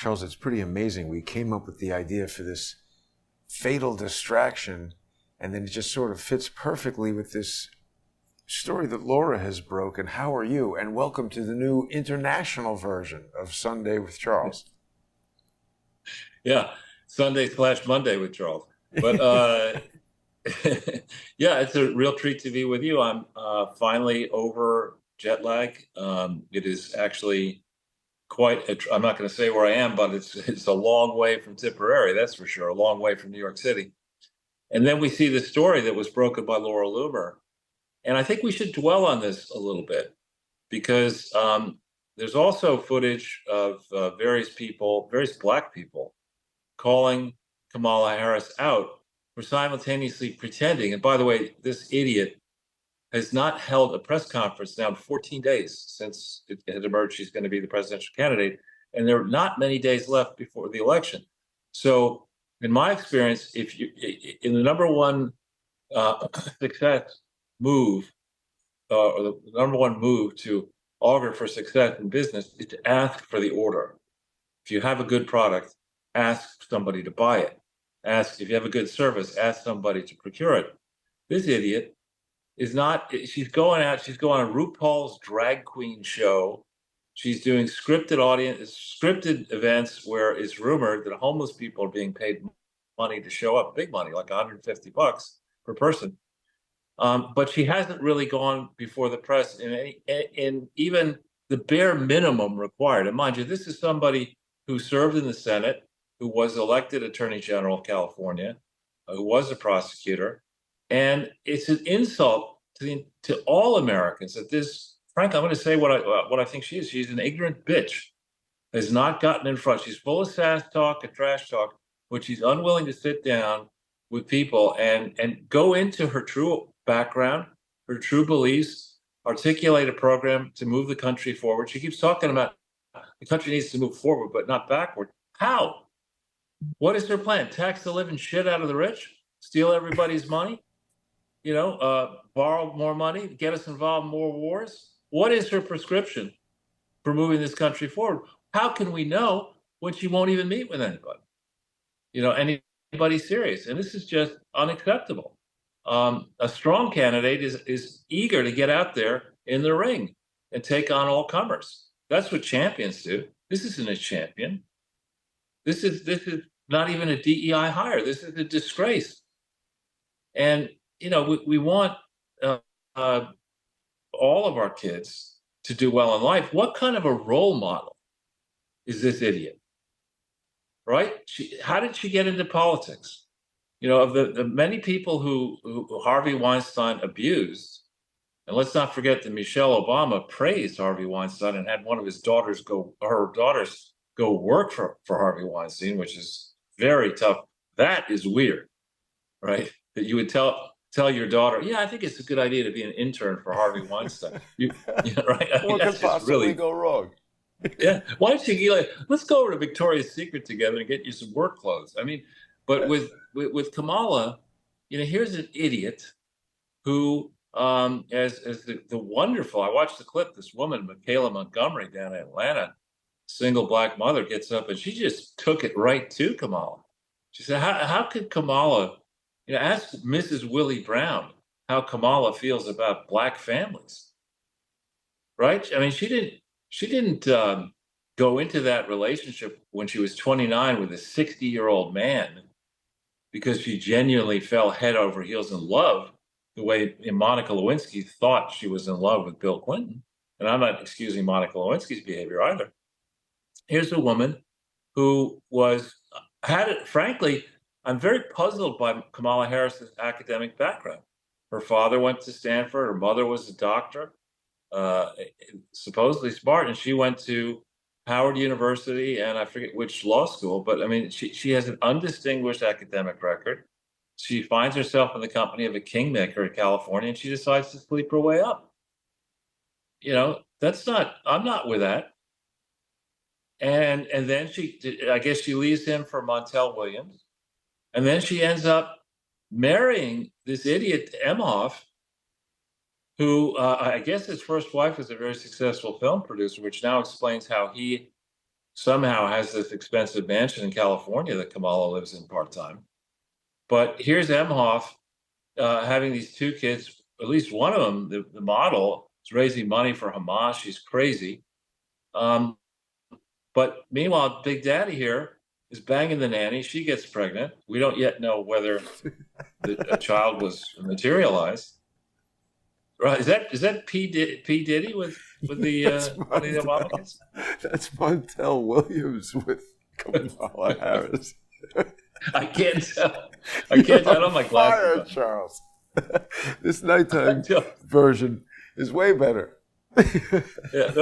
Charles, it's pretty amazing. We came up with the idea for this fatal distraction, and then it just sort of fits perfectly with this story that Laura has broken. How are you? And welcome to the new international version of Sunday with Charles. Yeah, Sunday/Monday with Charles. But yeah, it's a real treat to be with you. I'm finally over jet lag. It is actually I'm not going to say where I am, but it's a long way from Tipperary, that's for sure, a long way from New York City. And then we see the story that was broken by Laura Loomer. And I think we should dwell on this a little bit because there's also footage of various people, various Black people, calling Kamala Harris out for simultaneously pretending. And by the way, this idiot has not held a press conference now in 14 days since it had emerged she's going to be the presidential candidate. And there are not many days left before the election. So in my experience, if you in the number one success move, or the number one move to augur for success in business is to ask for the order. If you have a good product, ask somebody to buy it. Ask if you have a good service, ask somebody to procure it. This idiot is not, she's going on RuPaul's drag queen show. She's doing scripted events where it's rumored that homeless people are being paid money to show up, big money, like $150 per person. But she hasn't really gone before the press in even the bare minimum required. And mind you, this is somebody who served in the Senate, who was elected Attorney General of California, who was a prosecutor. And it's an insult to all Americans that this, Frank, I'm going to say what I think she is. She's an ignorant bitch, has not gotten in front. She's full of sass talk and trash talk, but she's unwilling to sit down with people and go into her true background, her true beliefs, articulate a program to move the country forward. She keeps talking about the country needs to move forward, but not backward. How? What is her plan? Tax the living shit out of the rich? Steal everybody's money? Borrow more money? Get us involved in more wars? What is her prescription for moving this country forward? How can we know when she won't even meet with anybody? Anybody serious? And this is just unacceptable. A strong candidate is eager to get out there in the ring and take on all comers. That's what champions do. This isn't a champion. This is not even a DEI hire. This is a disgrace. And we want all of our kids to do well in life. What kind of a role model is this idiot? Right? How did she get into politics? Of the many people who Harvey Weinstein abused, and let's not forget that Michelle Obama praised Harvey Weinstein and had one of her daughters go work for Harvey Weinstein, which is very tough. That is weird, right? That you would tell your daughter, yeah, I think it's a good idea to be an intern for Harvey Weinstein. Right? What could possibly go wrong? Yeah. Why don't you let's go over to Victoria's Secret together and get you some work clothes. I mean, but with Kamala, here's an idiot who, as the wonderful, I watched the clip, this woman, Michaela Montgomery down in Atlanta, single Black mother, gets up and she just took it right to Kamala. She said, how could Kamala, ask Mrs. Willie Brown how Kamala feels about Black families, right? I mean, she didn't go into that relationship when she was 29 with a 60-year-old man because she genuinely fell head over heels in love, the way Monica Lewinsky thought she was in love with Bill Clinton. And I'm not excusing Monica Lewinsky's behavior either. Here's a woman who frankly, I'm very puzzled by Kamala Harris's academic background. Her father went to Stanford. Her mother was a doctor, supposedly smart, and she went to Howard University, and I forget which law school, but I mean, she has an undistinguished academic record. She finds herself in the company of a kingmaker in California, and she decides to sleep her way up. I'm not with that. And then I guess she leaves him for Montel Williams. And then she ends up marrying this idiot Emhoff, who I guess his first wife was a very successful film producer, which now explains how he somehow has this expensive mansion in California that Kamala lives in part-time. But here's Emhoff having these two kids, at least one of them, the model, is raising money for Hamas. She's crazy. But meanwhile, Big Daddy here is banging the nanny. She gets pregnant. We don't yet know whether a child was materialized. Right? Is that P Diddy with the one of the Obama kids? That's Montel Williams with Kamala Harris. I can't tell. I can't tell. I don't have my glasses on. Charles. This nighttime version is way better. Yeah,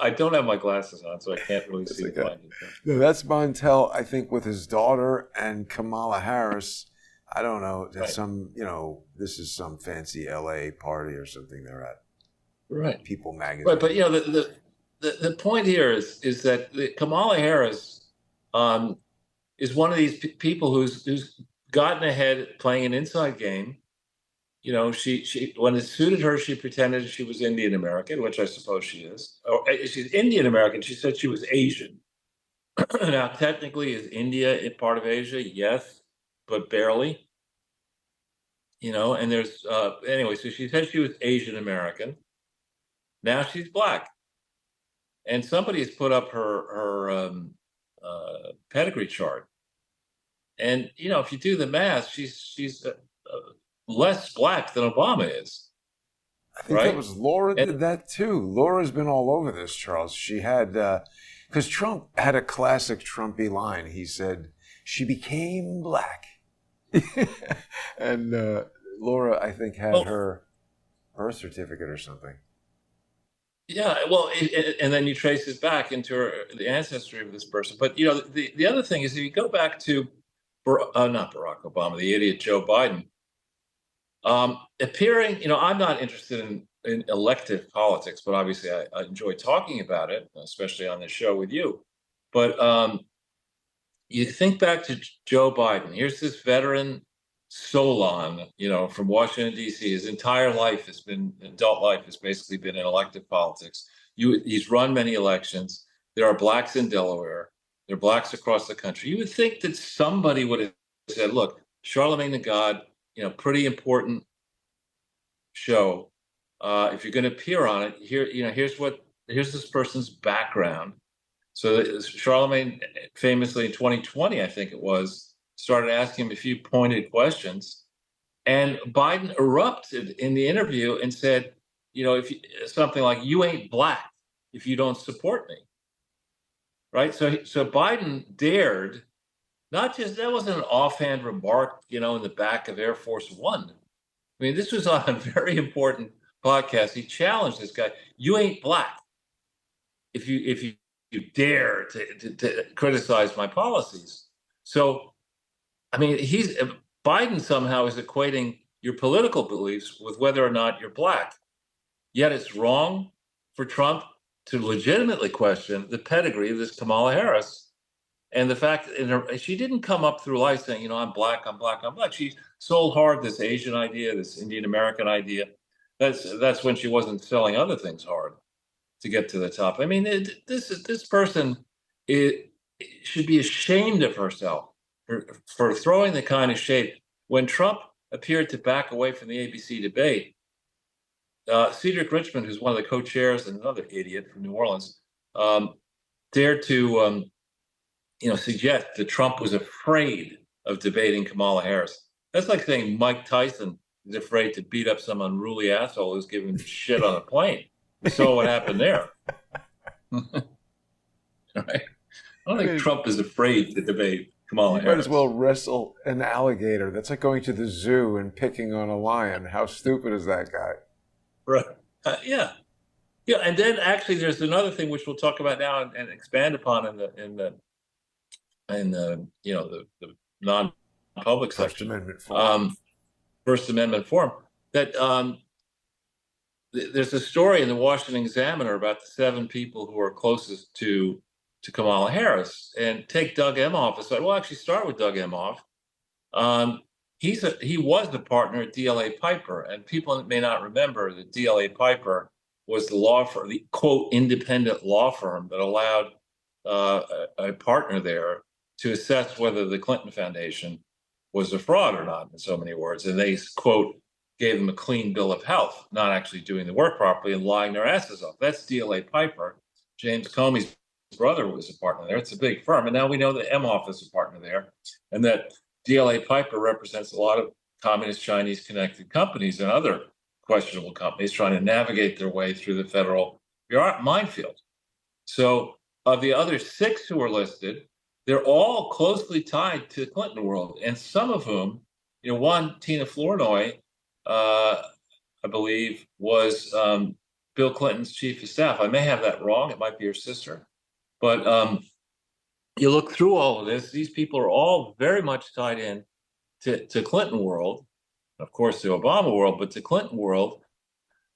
I don't have my glasses on, so I can't really see the line. No, that's Montel, I think, with his daughter and Kamala Harris. I don't know. There's some, this is some fancy LA party or something they're at. Right. People magazine. Right, but the point here is that Kamala Harris is one of these people who's gotten ahead playing an inside game. She when it suited her, she pretended she was Indian American, which I suppose she is. Or she's Indian American. She said she was Asian. Now, technically, is India a part of Asia? Yes, but barely. And there's anyway. So she said she was Asian American. Now she's black, and somebody has put up her pedigree chart. And if you do the math, she's less black than Obama is. I think that was Laura did that too. Laura's been all over this, Charles. She had, because Trump had a classic Trumpy line. He said, she became black. And Laura, I think, had her birth certificate or something. Yeah, well, and then you trace it back into the ancestry of this person. But, the other thing is, if you go back to, not Barack Obama, the idiot Joe Biden, appearing, I'm not interested in elective politics, but obviously I enjoy talking about it, especially on this show with you. But you think back to Joe Biden. Here's this veteran Solon, from Washington, D.C. His entire life adult life has basically been in elective politics. He's run many elections. There are blacks in Delaware. There are blacks across the country. You would think that somebody would have said, look, Charlemagne the God, pretty important show. If you're going to appear on it, here's this person's background. So Charlemagne famously in 2020, I think it was, started asking him a few pointed questions, and Biden erupted in the interview and said, something like, "You ain't black if you don't support me." Right. So Biden dared. Not just, that wasn't an offhand remark, in the back of Air Force One. I mean, this was on a very important podcast. He challenged this guy. You ain't black if you dare to criticize my policies. So, I mean, Biden somehow is equating your political beliefs with whether or not you're black. Yet it's wrong for Trump to legitimately question the pedigree of this Kamala Harris. And the fact that she didn't come up through life saying, I'm black, I'm black, I'm black. She sold hard this Asian idea, this Indian American idea. That's when she wasn't selling other things hard to get to the top. I mean, this person should be ashamed of herself for throwing the kind of shade. When Trump appeared to back away from the ABC debate, Cedric Richmond, who's one of the co-chairs and another idiot from New Orleans, dared to suggest that Trump was afraid of debating Kamala Harris. That's like saying Mike Tyson is afraid to beat up some unruly asshole who's giving him shit on a plane. We saw what happened there. Right? I don't think Trump is afraid to debate Kamala Harris. Might as well wrestle an alligator. That's like going to the zoo and picking on a lion. How stupid is that guy? Right. Yeah. Yeah. And then actually there's another thing which we'll talk about now and expand upon in the non-public section, First Amendment form, that there's a story in the Washington Examiner about the 7 people who are closest to Kamala Harris, and take Doug Emhoff aside. Well, actually start with Doug Emhoff. He was the partner at DLA Piper, and people may not remember that DLA Piper was the law firm, the quote independent law firm that allowed a partner there to assess whether the Clinton Foundation was a fraud or not, in so many words. And they, quote, gave them a clean bill of health, not actually doing the work properly and lying their asses off. That's DLA Piper. James Comey's brother was a partner there. It's a big firm. And now we know that Emhoff is a partner there, and that DLA Piper represents a lot of communist Chinese connected companies and other questionable companies trying to navigate their way through the federal minefield. So of the other 6 who were listed, they're all closely tied to the Clinton world, and some of whom, one, Tina Flournoy, I believe, was Bill Clinton's chief of staff. I may have that wrong. It might be her sister. But you look through all of this, these people are all very much tied in to Clinton world, of course, the Obama world, but to Clinton world,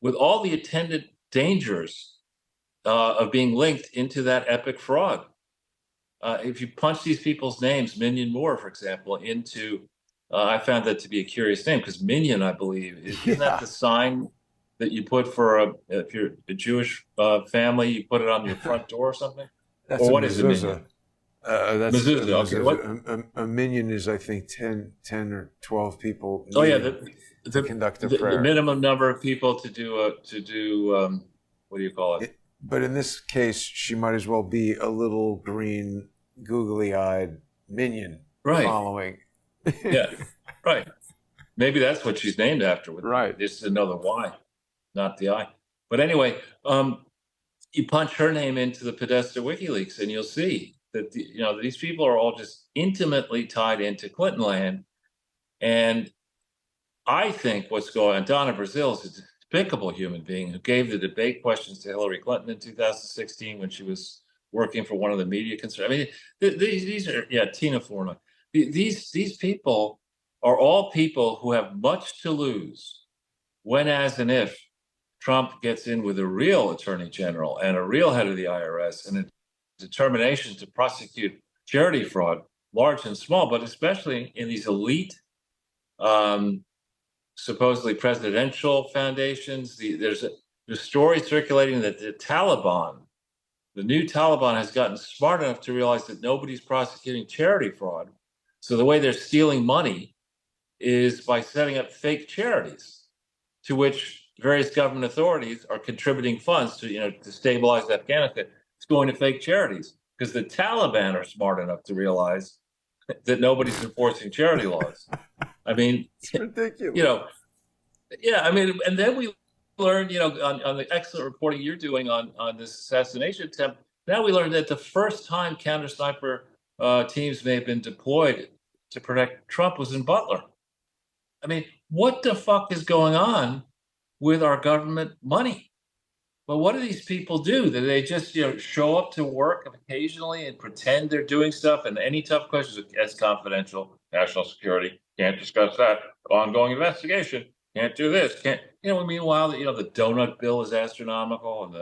with all the attendant dangers of being linked into that epic fraud. If you punch these people's names, Minion Moore, for example, into, I found that to be a curious name, because Minion, I believe, isn't that the sign that you put for if you're a Jewish family, you put it on your front door or something? That's or a what mezuzah. Is a minion? That's mezuzah. a Okay. mezuzah. A minion is, I think, 10 or 12 people. Oh yeah, to conduct a prayer. The minimum number of people to do what do you call it? But in this case, she might as well be a little green, googly-eyed minion following. Yeah, right. Maybe that's what she's named after. Right. Just another Y, not the I. But anyway, you punch her name into the Podesta WikiLeaks, and you'll see that these people are all just intimately tied into Clinton land. And I think what's going on, Donna Brazile is a despicable human being who gave the debate questions to Hillary Clinton in 2016 when she was working for one of the media concerns. I mean, these are, Tina Flournoy. These people are all people who have much to lose when, as and if Trump gets in with a real attorney general and a real head of the IRS and a determination to prosecute charity fraud, large and small, but especially in these elite, supposedly presidential foundations. There's a story circulating that the new Taliban has gotten smart enough to realize that nobody's prosecuting charity fraud. So the way they're stealing money is by setting up fake charities to which various government authorities are contributing funds to stabilize Afghanistan. It's going to fake charities because the Taliban are smart enough to realize that nobody's enforcing charity laws. I mean, it's ridiculous. I mean, and then we learned, on the excellent reporting you're doing on this assassination attempt, now we learned that the first time counter-sniper teams may have been deployed to protect Trump was in Butler. I mean, what the fuck is going on with our government money? But what do these people do? Do they just show up to work occasionally and pretend they're doing stuff? And any tough questions, that's confidential, national security, can't discuss that, ongoing investigation, can't do this, can't. Meanwhile, the donut bill is astronomical, and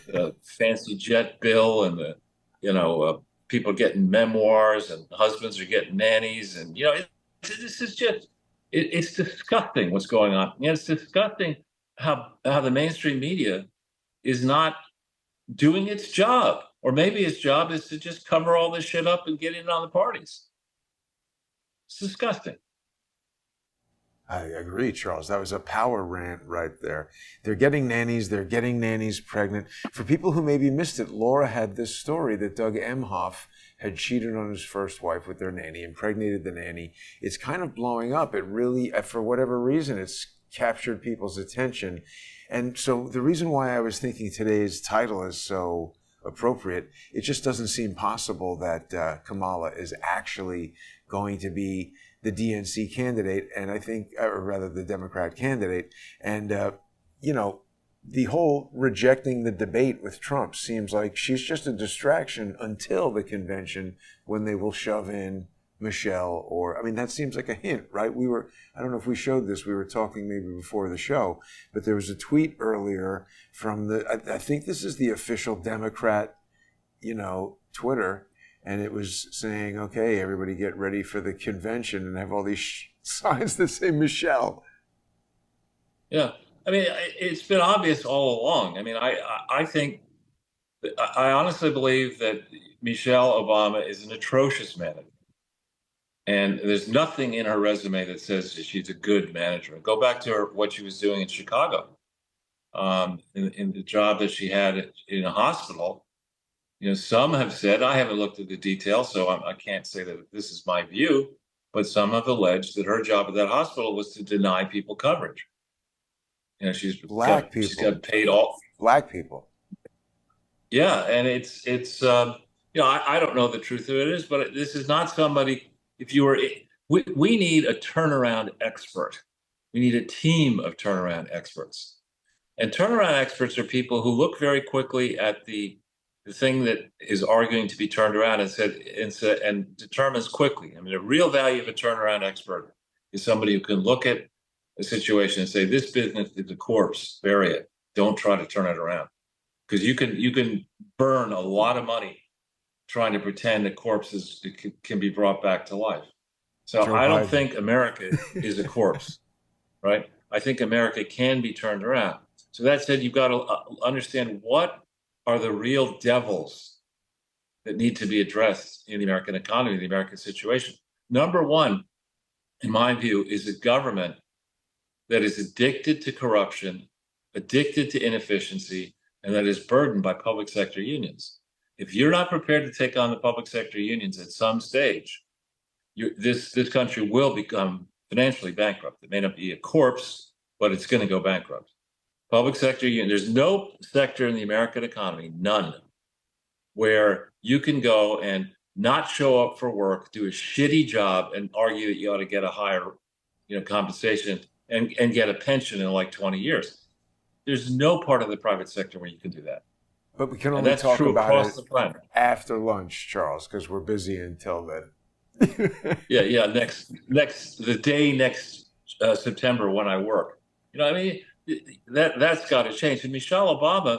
the fancy jet bill, and the people getting memoirs, and husbands are getting nannies, and this is just it's disgusting what's going on. It's disgusting how the mainstream media is not doing its job, or maybe its job is to just cover all this shit up and get in on the parties. It's disgusting. I agree, Charles. That was a power rant right there. They're getting nannies. They're getting nannies pregnant. For people who maybe missed it, Laura had this story that Doug Emhoff had cheated on his first wife with their nanny, impregnated the nanny. It's kind of blowing up. It really, for whatever reason, it's captured people's attention. And so the reason why I was thinking today's title is so appropriate, it just doesn't seem possible that Kamala is actually going to be the DNC candidate, and I think, or rather the Democrat candidate. And, the whole rejecting the debate with Trump seems like she's just a distraction until the convention when they will shove in Michelle that seems like a hint, right? I don't know if we showed this, we were talking maybe before the show, but there was a tweet earlier from I think this is the official Democrat, Twitter, and it was saying, okay, everybody get ready for the convention, and have all these signs that say Michelle. Yeah. I mean, it's been obvious all along. I mean, I think, I honestly believe that Michelle Obama is an atrocious manager. And there's nothing in her resume that says she's a good manager. Go back to what she was doing in Chicago, in the job that she had in a hospital. Some have said, I haven't looked at the details, so I can't say that this is my view, but some have alleged that her job at that hospital was to deny people coverage. She's got paid all black people. Yeah, and it's I don't know the truth of it, but this is not somebody. If you were, we need a turnaround expert. We need a team of turnaround experts, and turnaround experts are people who look very quickly at the thing that is arguing to be turned around and determines quickly. I mean, the real value of a turnaround expert is somebody who can look at a situation and say, this business is a corpse, bury it. Don't try to turn it around. Because you can burn a lot of money trying to pretend that corpses can be brought back to life. So I don't think America is a corpse, right? I think America can be turned around. So that said, you've got to understand what are the real devils that need to be addressed in the American economy, the American situation. Number one, in my view, is a government that is addicted to corruption, addicted to inefficiency, and that is burdened by public sector unions. If you're not prepared to take on the public sector unions at some stage, this country will become financially bankrupt. It may not be a corpse, but it's going to go bankrupt. Public sector union, there's no sector in the American economy, none, where you can go and not show up for work, do a shitty job, and argue that you ought to get a higher, compensation and get a pension in like 20 years. There's no part of the private sector where you can do that. But we can only talk about it after lunch, Charles, because we're busy until then. Yeah. The day next September when I work. That's got to change. And Michelle Obama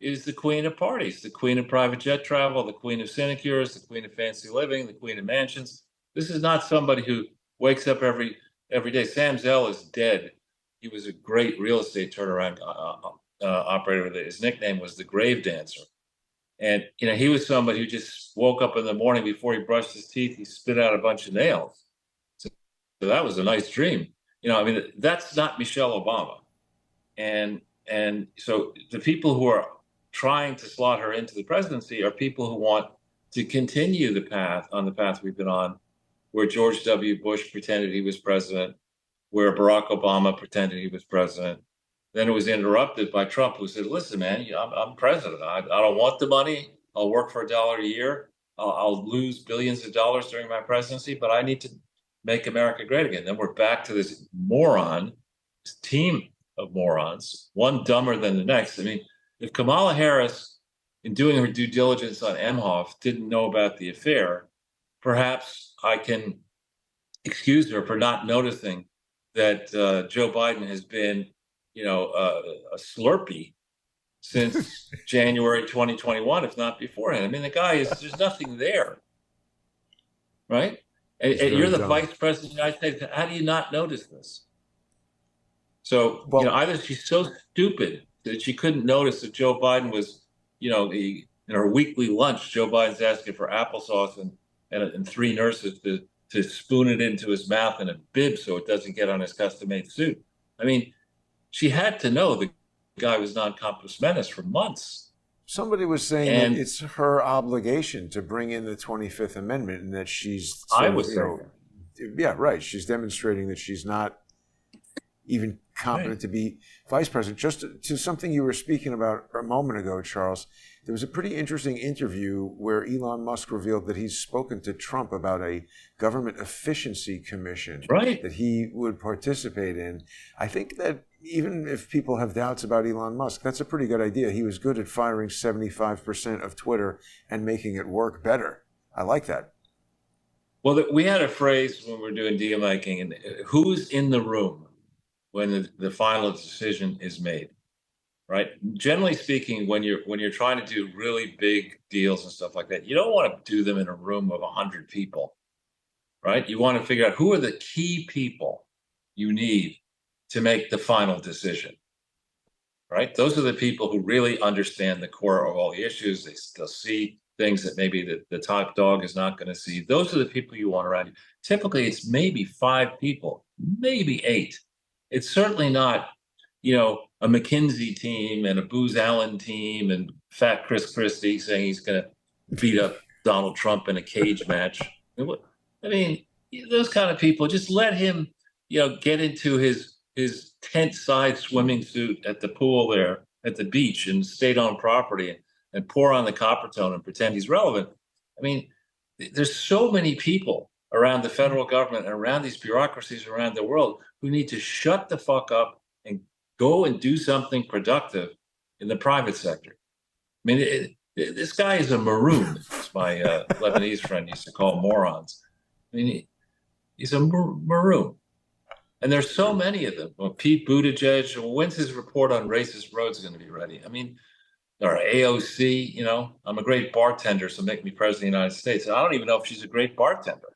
is the queen of parties, the queen of private jet travel, the queen of sinecures, the queen of fancy living, the queen of mansions. This is not somebody who wakes up every day. Sam Zell is dead. He was a great real estate turnaround operator. His nickname was the Grave Dancer. And, he was somebody who just woke up in the morning before he brushed his teeth, he spit out a bunch of nails. So that was a nice dream. That's not Michelle Obama. And so the people who are trying to slot her into the presidency are people who want to continue the path we've been on, where George W. Bush pretended he was president, where Barack Obama pretended he was president. Then it was interrupted by Trump, who said, listen, man, I'm president. I don't want the money. I'll work for $1 a year. I'll lose billions of dollars during my presidency, but I need to make America great again. Then we're back to this team of morons, one dumber than the next. If Kamala Harris, in doing her due diligence on Emhoff, didn't know about the affair, perhaps I can excuse her for not noticing that Joe Biden has been, a Slurpee since January 2021, if not beforehand. The guy there's nothing there, right? And you're the vice president of the United States. How do you not notice this? So, either she's so stupid that she couldn't notice that Joe Biden was, in her weekly lunch, Joe Biden's asking for applesauce and 3 nurses to spoon it into his mouth in a bib so it doesn't get on his custom-made suit. She had to know the guy was non-compos mentis for months. Somebody was saying that it's her obligation to bring in the 25th Amendment, and that she's... Yeah, right. She's demonstrating that she's not even competent to be vice president. Just to something you were speaking about a moment ago, Charles, there was a pretty interesting interview where Elon Musk revealed that he's spoken to Trump about a government efficiency commission that he would participate in. I think that even if people have doubts about Elon Musk, that's a pretty good idea. He was good at firing 75% of Twitter and making it work better. I like that. Well, we had a phrase when we were doing deal making, and who's in the room when the final decision is made, right? Generally speaking, when you're trying to do really big deals and stuff like that, you don't want to do them in a room of 100 people, right? You want to figure out who are the key people you need to make the final decision, right? Those are the people who really understand the core of all the issues. They'll see things that maybe the top dog is not going to see. Those are the people you want around you. Typically, it's maybe 5 people, maybe 8. It's certainly not, a McKinsey team and a Booz Allen team and fat Chris Christie saying he's going to beat up Donald Trump in a cage match. I mean, those kind of people, just let him, get into his tent-side swimming suit at the pool there at the beach and state-owned property and pour on the Coppertone and pretend he's relevant. I mean, there's so many people around the federal government and around these bureaucracies around the world who need to shut the fuck up and go and do something productive in the private sector. I mean, this guy is a maroon, as my Lebanese friend used to call morons. I mean, he's a maroon. And there's so many of them. Well, Pete Buttigieg, when's his report on racist roads going to be ready? I mean, or AOC, I'm a great bartender, so make me president of the United States. And I don't even know if she's a great bartender,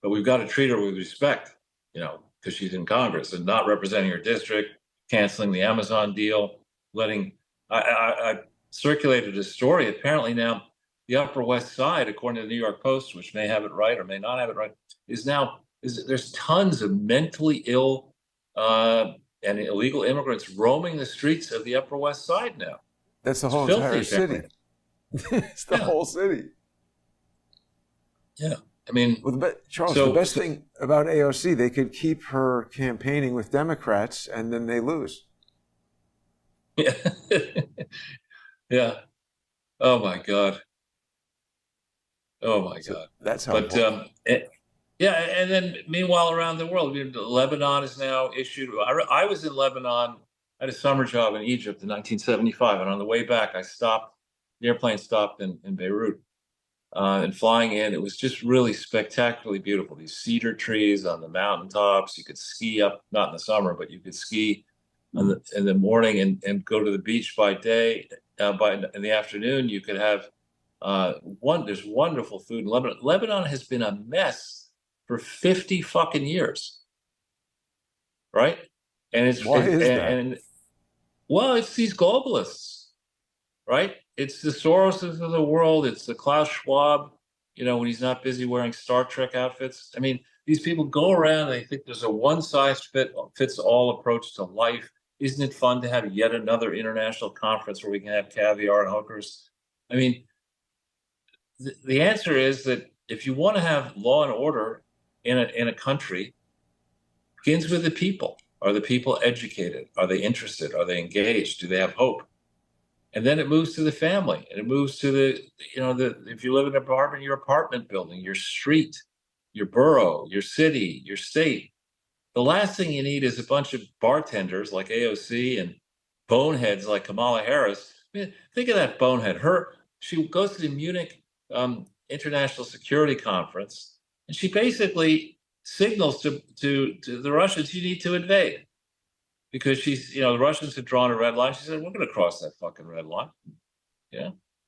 but we've got to treat her with respect, because she's in Congress and not representing her district, canceling the Amazon deal, I circulated a story. Apparently now the Upper West Side, according to the New York Post, which may have it right or may not have it right, there's tons of mentally ill and illegal immigrants roaming the streets of the Upper West Side now. That's the whole entire city. It's the whole city. Yeah. I mean, Charles, the best thing about AOC, they could keep her campaigning with Democrats and then they lose. Yeah. Yeah. Oh my God. That's how. But yeah, and then meanwhile around the world, Lebanon is now issued. I was in Lebanon. I had a summer job in Egypt in 1975, and on the way back, the airplane stopped in Beirut. And flying in, it was just really spectacularly beautiful. These cedar trees on the mountaintops. You could ski up, not in the summer, but you could ski in the morning and go to the beach by day. In the afternoon, you could have there's wonderful food in Lebanon. Lebanon has been a mess for 50 fucking years, right? And Why is that? Well, it's these globalists, right? It's the Soroses of the world. It's the Klaus Schwab, when he's not busy wearing Star Trek outfits. I mean, these people go around and they think there's a one-size-fits-all approach to life. Isn't it fun to have yet another international conference where we can have caviar and hookers? I mean, the answer is that if you want to have law and order in a country, begins with the people. Are the people educated? Are they interested? Are they engaged? Do they have hope? And then it moves to the family, and it moves to if you live in an apartment, your apartment building, your street, your borough, your city, your state. The last thing you need is a bunch of bartenders like AOC and boneheads like Kamala Harris. I mean, think of that bonehead. She goes to the Munich International Security Conference, and she basically signals to the Russians, you need to invade. Because the Russians had drawn a red line. She said, we're going to cross that fucking red line.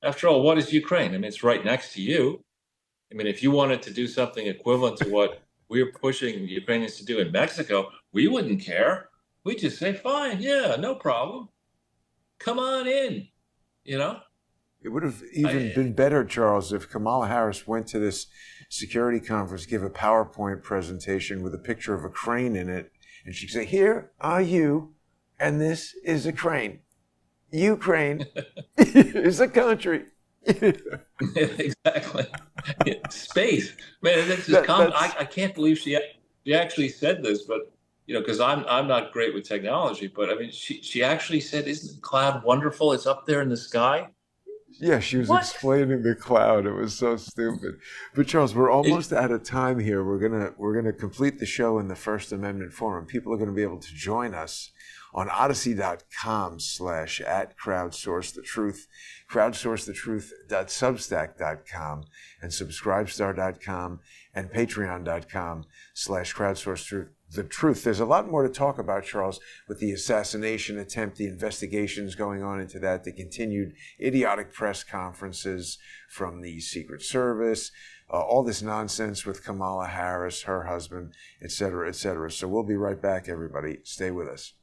After all, what is Ukraine? I mean, it's right next to you. I mean, if you wanted to do something equivalent to what we're pushing the Ukrainians to do in Mexico, we wouldn't care. We'd just say, fine, yeah, no problem. Come on in, It would have even been better, Charles, if Kamala Harris went to this security conference, give a PowerPoint presentation with a picture of a crane in it, and she'd say, here are you, and this is a crane. Ukraine is a country. Exactly. Space. Man, that's just I can't believe she actually said this, but, because I'm not great with technology, but I mean, she actually said, isn't the cloud wonderful? It's up there in the sky. Yeah, she was explaining the cloud. It was so stupid. But Charles, we're almost out of time here. We're gonna complete the show in the First Amendment Forum. People are going to be able to join us on odyssey.com/@crowdsourcethetruth, crowdsourcethetruth.substack.com, and subscribestar.com, and patreon.com/crowdsourcethetruth. There's a lot more to talk about, Charles, with the assassination attempt, the investigations going on into that, the continued idiotic press conferences from the Secret Service, all this nonsense with Kamala Harris, her husband, et cetera, et cetera. So we'll be right back, everybody. Stay with us.